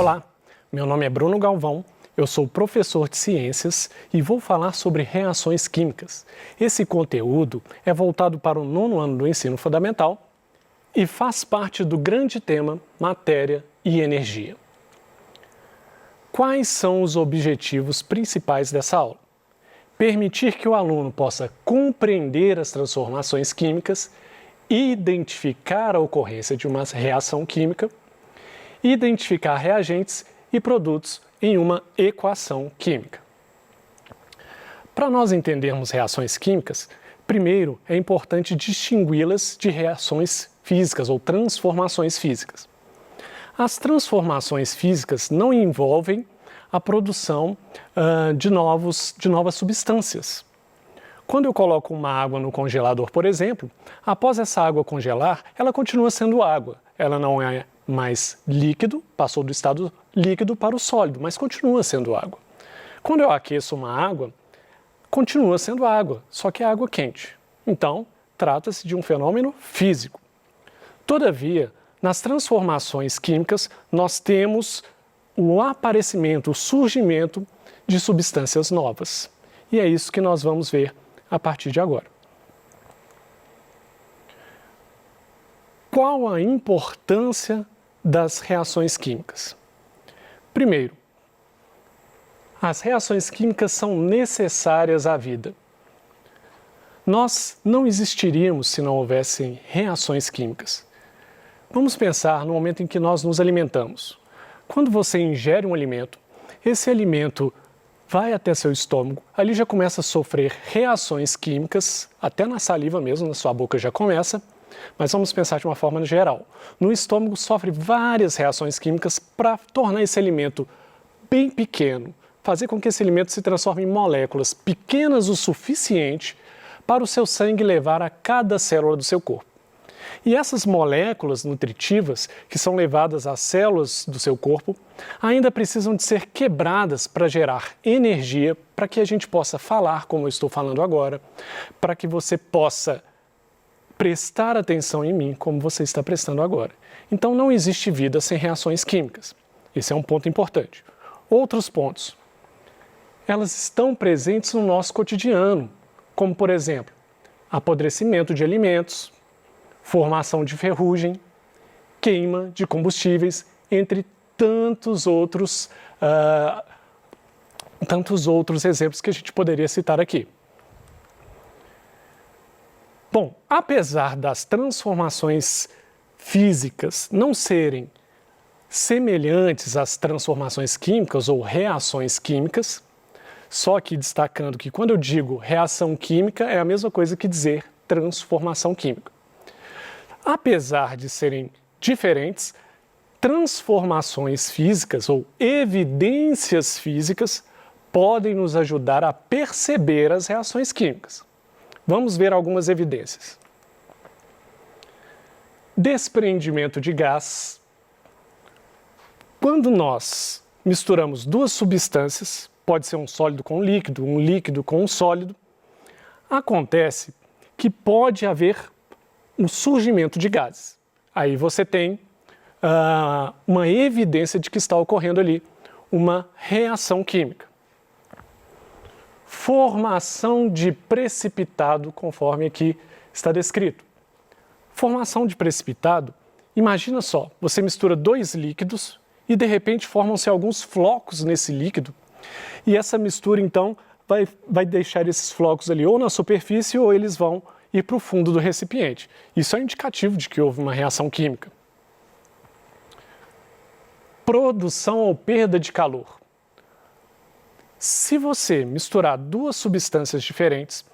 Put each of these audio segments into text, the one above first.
Olá, meu nome é Bruno Galvão, eu sou professor de ciências e vou falar sobre reações químicas. Esse conteúdo é voltado para o 9º ano do ensino fundamental e faz parte do grande tema matéria e energia. Quais são os objetivos principais dessa aula? Permitir que o aluno possa compreender as transformações químicas, identificar a ocorrência de uma reação química, identificar reagentes e produtos em uma equação química. Para nós entendermos reações químicas, primeiro é importante distingui-las de reações físicas ou transformações físicas. As transformações físicas não envolvem a produção de novas substâncias. Quando eu coloco uma água no congelador, por exemplo, após essa água congelar, ela continua sendo água. Ela não é mais líquido, passou do estado líquido para o sólido, mas continua sendo água. Quando eu aqueço uma água, continua sendo água, só que é água quente. Então, trata-se de um fenômeno físico. Todavia, nas transformações químicas, nós temos o aparecimento, o surgimento de substâncias novas. E é isso que nós vamos ver a partir de agora. Qual a importância das reações químicas? Primeiro, as reações químicas são necessárias à vida. Nós não existiríamos se não houvessem reações químicas. Vamos pensar no momento em que nós nos alimentamos. Quando você ingere um alimento, esse alimento vai até seu estômago, ali já começa a sofrer reações químicas, até na saliva mesmo, na sua boca já começa, mas vamos pensar de uma forma geral. No estômago sofre várias reações químicas para tornar esse alimento bem pequeno, fazer com que esse alimento se transforme em moléculas pequenas o suficiente para o seu sangue levar a cada célula do seu corpo. E essas moléculas nutritivas, que são levadas às células do seu corpo, ainda precisam de ser quebradas para gerar energia, para que a gente possa falar como eu estou falando agora, para que você possa prestar atenção em mim como você está prestando agora. Então não existe vida sem reações químicas. Esse é um ponto importante. Outros pontos. Elas estão presentes no nosso cotidiano, como por exemplo, apodrecimento de alimentos, formação de ferrugem, queima de combustíveis, entre tantos outros exemplos que a gente poderia citar aqui. Bom, apesar das transformações físicas não serem semelhantes às transformações químicas ou reações químicas, só que destacando que quando eu digo reação química é a mesma coisa que dizer transformação química. Apesar de serem diferentes, transformações físicas ou evidências físicas podem nos ajudar a perceber as reações químicas. Vamos ver algumas evidências. Desprendimento de gás. Quando nós misturamos duas substâncias, pode ser um sólido com um líquido com um sólido, acontece que pode haver um surgimento de gases. Aí você tem uma evidência de que está ocorrendo ali uma reação química. Formação de precipitado, conforme aqui está descrito. Formação de precipitado, imagina só, você mistura dois líquidos e de repente formam-se alguns flocos nesse líquido e essa mistura então vai deixar esses flocos ali ou na superfície ou eles vão ir para o fundo do recipiente. Isso é indicativo de que houve uma reação química. Produção ou perda de calor. Se você misturar duas substâncias diferentes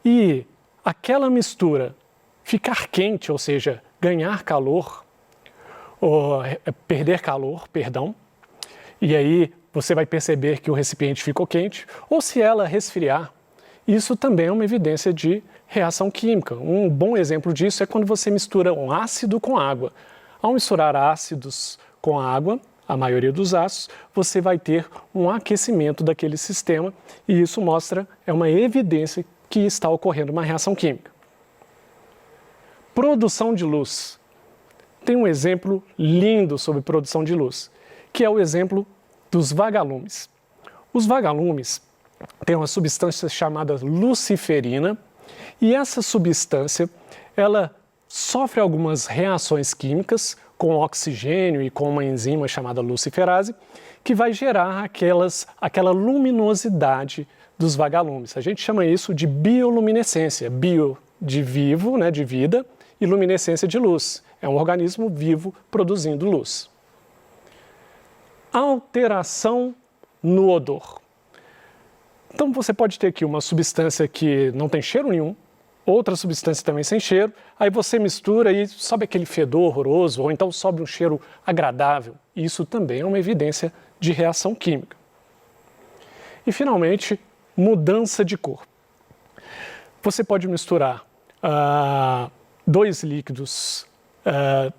e aquela mistura ficar quente, ou seja, ganhar calor, ou perder calor, perdão, e aí você vai perceber que o recipiente ficou quente, ou se ela resfriar, isso também é uma evidência de reação química. Um bom exemplo disso é quando você mistura um ácido com água. Ao misturar ácidos com água, a maioria dos ácidos, você vai ter um aquecimento daquele sistema e isso é uma evidência que está ocorrendo uma reação química. Produção de luz. Tem um exemplo lindo sobre produção de luz, que é o exemplo dos vagalumes. Os vagalumes têm uma substância chamada luciferina, e essa substância, ela sofre algumas reações químicas com oxigênio e com uma enzima chamada luciferase, que vai gerar aquela luminosidade dos vagalumes. A gente chama isso de bioluminescência. Bio de vivo, né, de vida, e luminescência de luz. É um organismo vivo produzindo luz. Alteração no odor. Então você pode ter aqui uma substância que não tem cheiro nenhum, outra substância também sem cheiro, aí você mistura e sobe aquele fedor horroroso, ou então sobe um cheiro agradável. Isso também é uma evidência de reação química. E finalmente, mudança de cor. Você pode misturar dois líquidos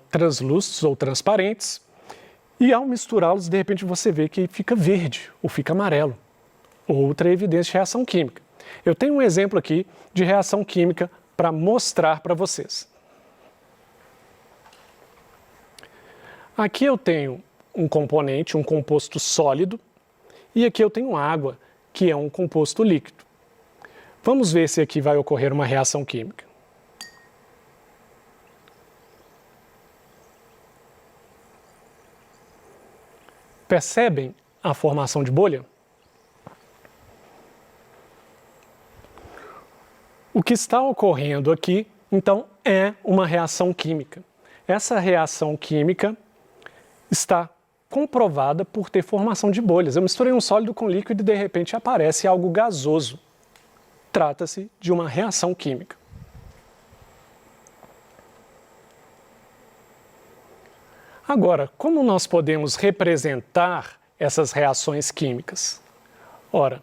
translúcidos ou transparentes, e ao misturá-los, de repente você vê que fica verde ou fica amarelo. Outra evidência de reação química. Eu tenho um exemplo aqui de reação química para mostrar para vocês. Aqui eu tenho um componente, um composto sólido, e aqui eu tenho água, que é um composto líquido. Vamos ver se aqui vai ocorrer uma reação química. Percebem a formação de bolha? O que está ocorrendo aqui, então, é uma reação química. Essa reação química está comprovada por ter formação de bolhas. Eu misturei um sólido com líquido e, de repente, aparece algo gasoso. Trata-se de uma reação química. Agora, como nós podemos representar essas reações químicas? Ora,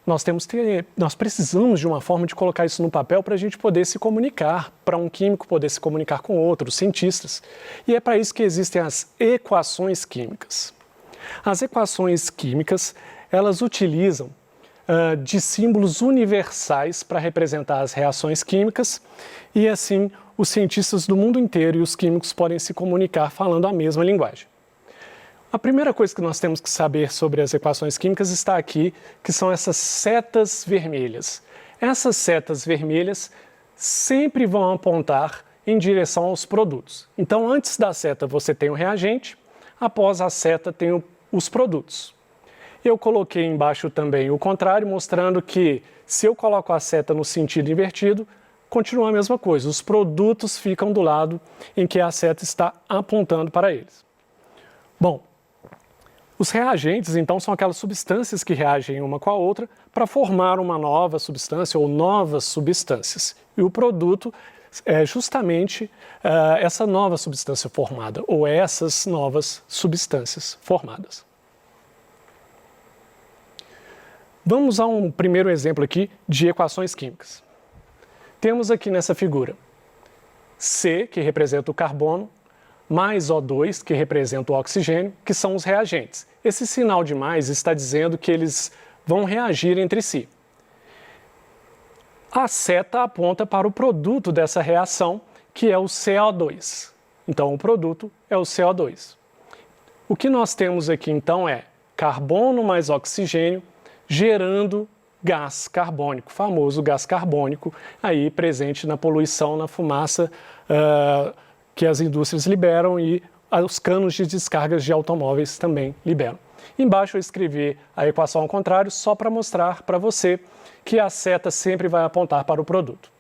nós precisamos de uma forma de colocar isso no papel para a gente poder se comunicar, para um químico poder se comunicar com outros cientistas. E é para isso que existem as equações químicas. As equações químicas, elas utilizam de símbolos universais para representar as reações químicas, e assim os cientistas do mundo inteiro e os químicos podem se comunicar falando a mesma linguagem. A primeira coisa que nós temos que saber sobre as equações químicas está aqui, que são essas setas vermelhas. Essas setas vermelhas sempre vão apontar em direção aos produtos. Então, antes da seta você tem o reagente, após a seta tem os produtos. Eu coloquei embaixo também o contrário, mostrando que se eu coloco a seta no sentido invertido, continua a mesma coisa. Os produtos ficam do lado em que a seta está apontando para eles. Bom, os reagentes, então, são aquelas substâncias que reagem uma com a outra para formar uma nova substância ou novas substâncias. E o produto é justamente essa nova substância formada, ou essas novas substâncias formadas. Vamos a um primeiro exemplo aqui de equações químicas. Temos aqui nessa figura C, que representa o carbono, mais O2, que representa o oxigênio, que são os reagentes. Esse sinal de mais está dizendo que eles vão reagir entre si. A seta aponta para o produto dessa reação, que é o CO2. Então, o produto é o CO2. O que nós temos aqui, então, é carbono mais oxigênio gerando gás carbônico, famoso gás carbônico, aí presente na poluição, na fumaça que as indústrias liberam e os canos de descargas de automóveis também liberam. Embaixo eu escrevi a equação ao contrário só para mostrar para você que a seta sempre vai apontar para o produto.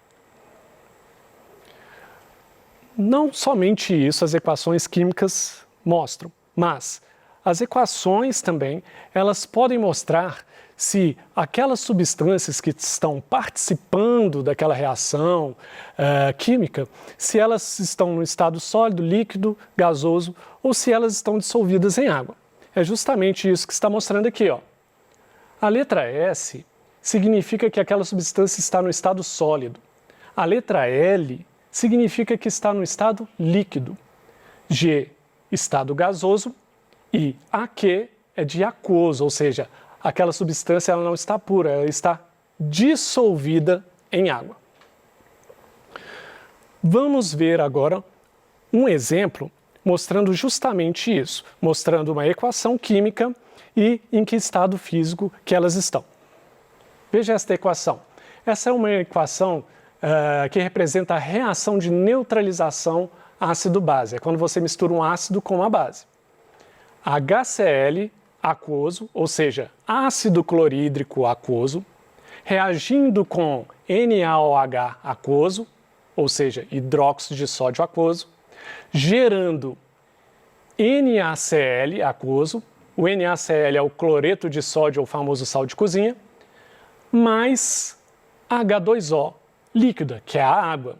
Não somente isso as equações químicas mostram, mas as equações também, elas podem mostrar se aquelas substâncias que estão participando daquela reação química, se elas estão no estado sólido, líquido, gasoso, ou se elas estão dissolvidas em água. É justamente isso que está mostrando aqui, ó. A letra S significa que aquela substância está no estado sólido. A letra L significa que está no estado líquido. G, estado gasoso, e AQ é de aquoso, ou seja, aquela substância ela não está pura, ela está dissolvida em água. Vamos ver agora um exemplo mostrando justamente isso, mostrando uma equação química e em que estado físico que elas estão. Veja esta equação. Essa é uma equação que representa a reação de neutralização ácido-base. É quando você mistura um ácido com uma base. HCl aquoso, ou seja, ácido clorídrico aquoso, reagindo com NaOH aquoso, ou seja, hidróxido de sódio aquoso, gerando NaCl aquoso. O NaCl é o cloreto de sódio, ou famoso sal de cozinha, mais H2O líquida, que é a água.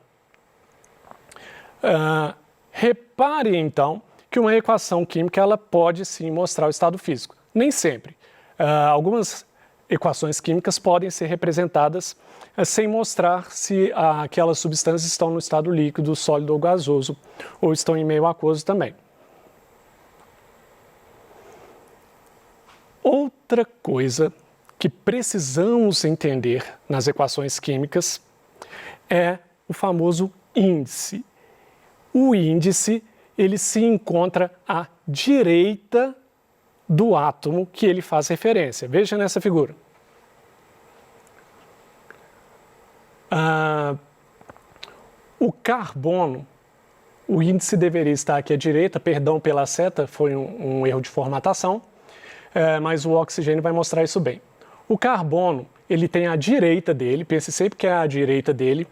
Repare, então, que uma equação química ela pode sim mostrar o estado físico. Nem sempre. Algumas equações químicas podem ser representadas sem mostrar se aquelas substâncias estão no estado líquido, sólido ou gasoso, ou estão em meio aquoso também. Outra coisa que precisamos entender nas equações químicas é o famoso índice. O índice, ele se encontra à direita do átomo que ele faz referência. Veja nessa figura. O carbono, o índice deveria estar aqui à direita, perdão pela seta, foi um erro de formatação, mas o oxigênio vai mostrar isso bem. O carbono, ele tem à direita dele, pense sempre que é à direita dele,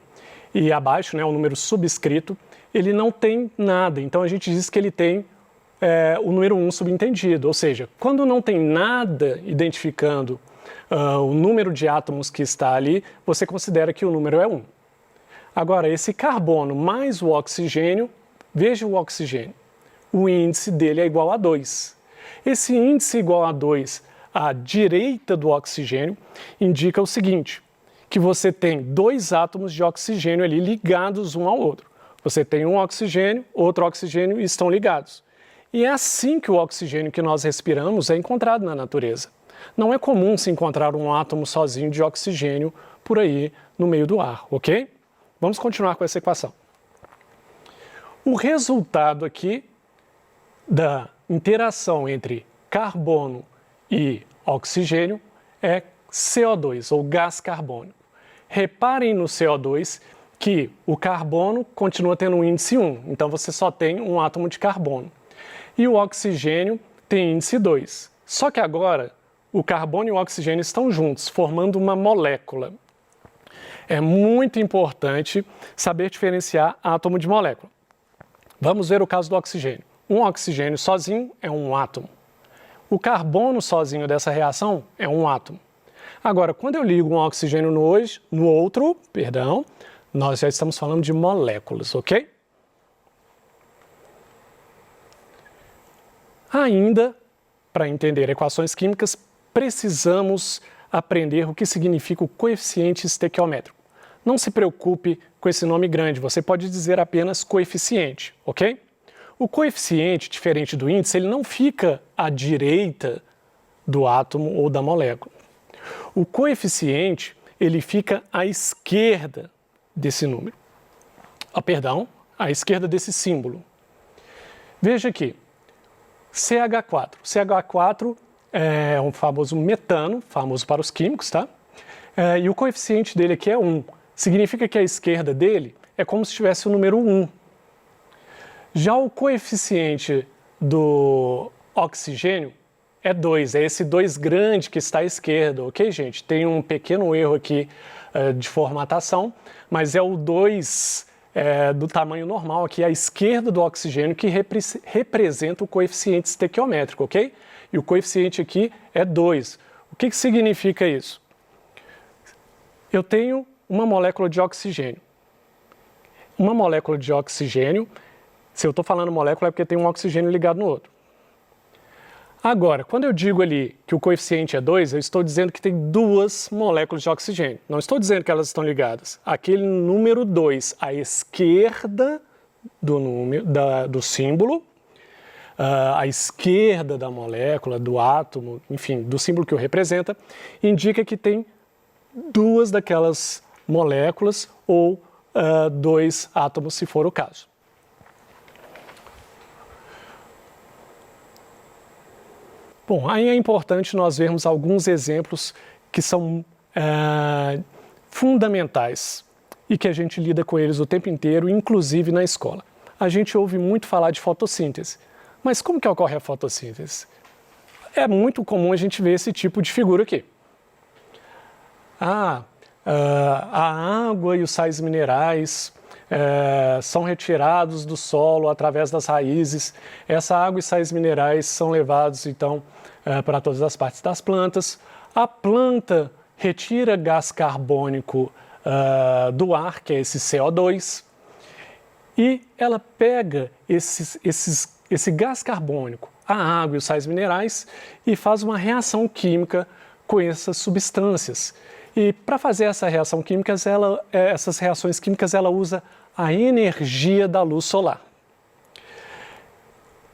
e abaixo, né, o número subscrito, ele não tem nada, então a gente diz que ele tem o número 1 subentendido, ou seja, quando não tem nada identificando o número de átomos que está ali, você considera que o número é 1. Agora, esse carbono mais o oxigênio, veja o oxigênio, o índice dele é igual a 2. Esse índice igual a 2 à direita do oxigênio indica o seguinte, que você tem 2 átomos de oxigênio ali ligados um ao outro. Você tem um oxigênio, outro oxigênio e estão ligados. E é assim que o oxigênio que nós respiramos é encontrado na natureza. Não é comum se encontrar um átomo sozinho de oxigênio por aí no meio do ar, ok? Vamos continuar com essa equação. O resultado aqui da interação entre carbono e oxigênio é CO2, ou gás carbônico. Reparem no CO2 que o carbono continua tendo um índice 1, então você só tem um átomo de carbono. E o oxigênio tem índice 2. Só que agora o carbono e o oxigênio estão juntos, formando uma molécula. É muito importante saber diferenciar átomo de molécula. Vamos ver o caso do oxigênio. Um oxigênio sozinho é um átomo. O carbono sozinho dessa reação é um átomo. Agora, quando eu ligo um oxigênio no outro, nós já estamos falando de moléculas, ok? Ainda, para entender equações químicas, precisamos aprender o que significa o coeficiente estequiométrico. Não se preocupe com esse nome grande, você pode dizer apenas coeficiente, ok? O coeficiente, diferente do índice, ele não fica à direita do átomo ou da molécula. O coeficiente, ele fica à esquerda desse número. À esquerda desse símbolo. Veja aqui, CH4. CH4 é um famoso metano, famoso para os químicos, tá? E o coeficiente dele aqui é 1. Significa que a esquerda dele é como se tivesse o número 1. Já o coeficiente do oxigênio é 2, é esse 2 grande que está à esquerda, ok, gente? Tem um pequeno erro aqui de formatação, mas é o 2 do tamanho normal aqui à esquerda do oxigênio que representa o coeficiente estequiométrico, ok? E o coeficiente aqui é 2. O que significa isso? Eu tenho uma molécula de oxigênio. Uma molécula de oxigênio, se eu estou falando molécula é porque tem um oxigênio ligado no outro. Agora, quando eu digo ali que o coeficiente é 2, eu estou dizendo que tem 2 moléculas de oxigênio. Não estou dizendo que elas estão ligadas. Aquele número 2 à esquerda do símbolo, à esquerda da molécula, do átomo, enfim, do símbolo que o representa, indica que tem 2 daquelas moléculas ou 2 átomos, se for o caso. Bom, aí é importante nós vermos alguns exemplos que são fundamentais e que a gente lida com eles o tempo inteiro, inclusive na escola. A gente ouve muito falar de fotossíntese, mas como que ocorre a fotossíntese? É muito comum a gente ver esse tipo de figura aqui. A água e os sais minerais são retirados do solo através das raízes. Essa água e sais minerais são levados, então, para todas as partes das plantas. A planta retira gás carbônico do ar, que é esse CO2, e ela pega esse gás carbônico, a água e os sais minerais, e faz uma reação química com essas substâncias. E para fazer essa reação química, essas reações químicas, ela usa a energia da luz solar.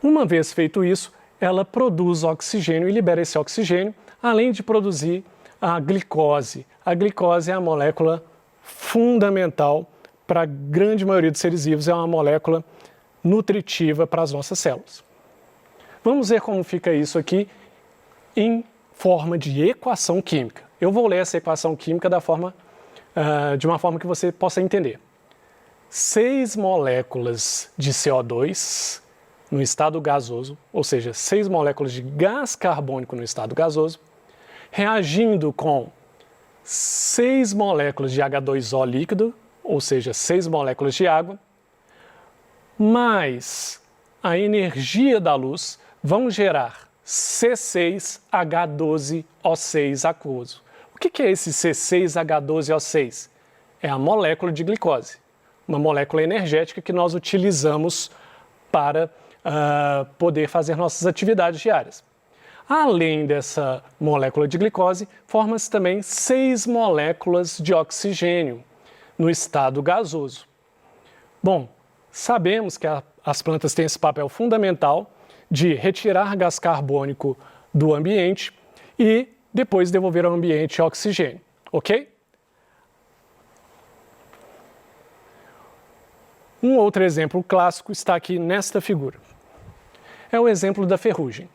Uma vez feito isso, ela produz oxigênio e libera esse oxigênio, além de produzir a glicose. A glicose é a molécula fundamental para a grande maioria dos seres vivos, é uma molécula nutritiva para as nossas células. Vamos ver como fica isso aqui em forma de equação química. Eu vou ler essa equação química de uma forma que você possa entender. 6 moléculas de CO2 no estado gasoso, ou seja, 6 moléculas de gás carbônico no estado gasoso, reagindo com 6 moléculas de H2O líquido, ou seja, 6 moléculas de água, mais a energia da luz, vão gerar C6H12O6 aquoso. O que é esse C6H12O6? É a molécula de glicose, uma molécula energética que nós utilizamos para poder fazer nossas atividades diárias. Além dessa molécula de glicose, formam-se também 6 moléculas de oxigênio no estado gasoso. Bom, sabemos que as plantas têm esse papel fundamental de retirar gás carbônico do ambiente e depois devolver ao ambiente oxigênio, ok? Um outro exemplo clássico está aqui nesta figura. É o exemplo da ferrugem.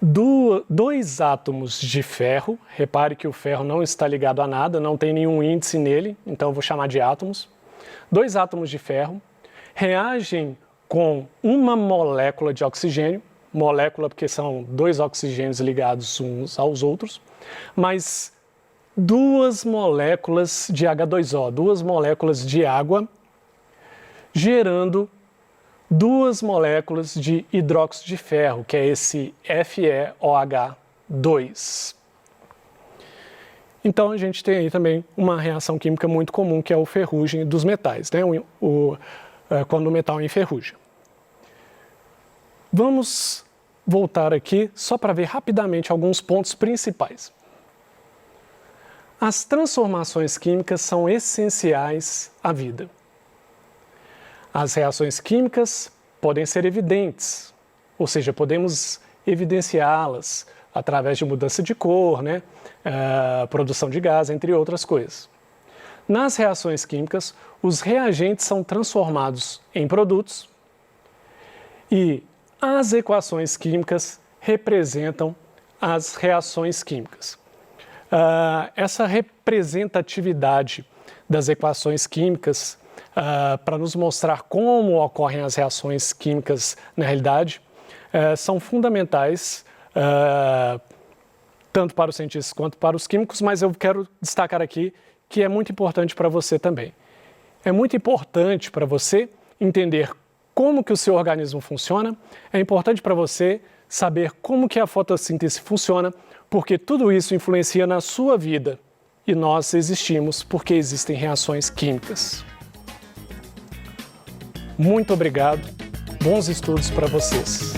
2 átomos de ferro, repare que o ferro não está ligado a nada, não tem nenhum índice nele, então eu vou chamar de átomos. 2 átomos de ferro reagem com uma molécula de oxigênio, molécula porque são 2 oxigênios ligados uns aos outros, mas 2 moléculas de H2O, 2 moléculas de água, gerando 2 moléculas de hidróxido de ferro, que é esse FeOH2. Então a gente tem aí também uma reação química muito comum, que é o ferrugem dos metais, né? Quando o metal enferruja. Vamos voltar aqui só para ver rapidamente alguns pontos principais. As transformações químicas são essenciais à vida. As reações químicas podem ser evidentes, ou seja, podemos evidenciá-las através de mudança de cor, né? Produção de gás, entre outras coisas. Nas reações químicas, os reagentes são transformados em produtos e as equações químicas representam as reações químicas. Essa representatividade das equações químicas para nos mostrar como ocorrem as reações químicas na realidade são fundamentais tanto para os cientistas quanto para os químicos, mas eu quero destacar aqui que é muito importante para você também. É muito importante para você entender como que o seu organismo funciona, é importante para você saber como que a fotossíntese funciona, porque tudo isso influencia na sua vida e nós existimos porque existem reações químicas. Muito obrigado, bons estudos para vocês.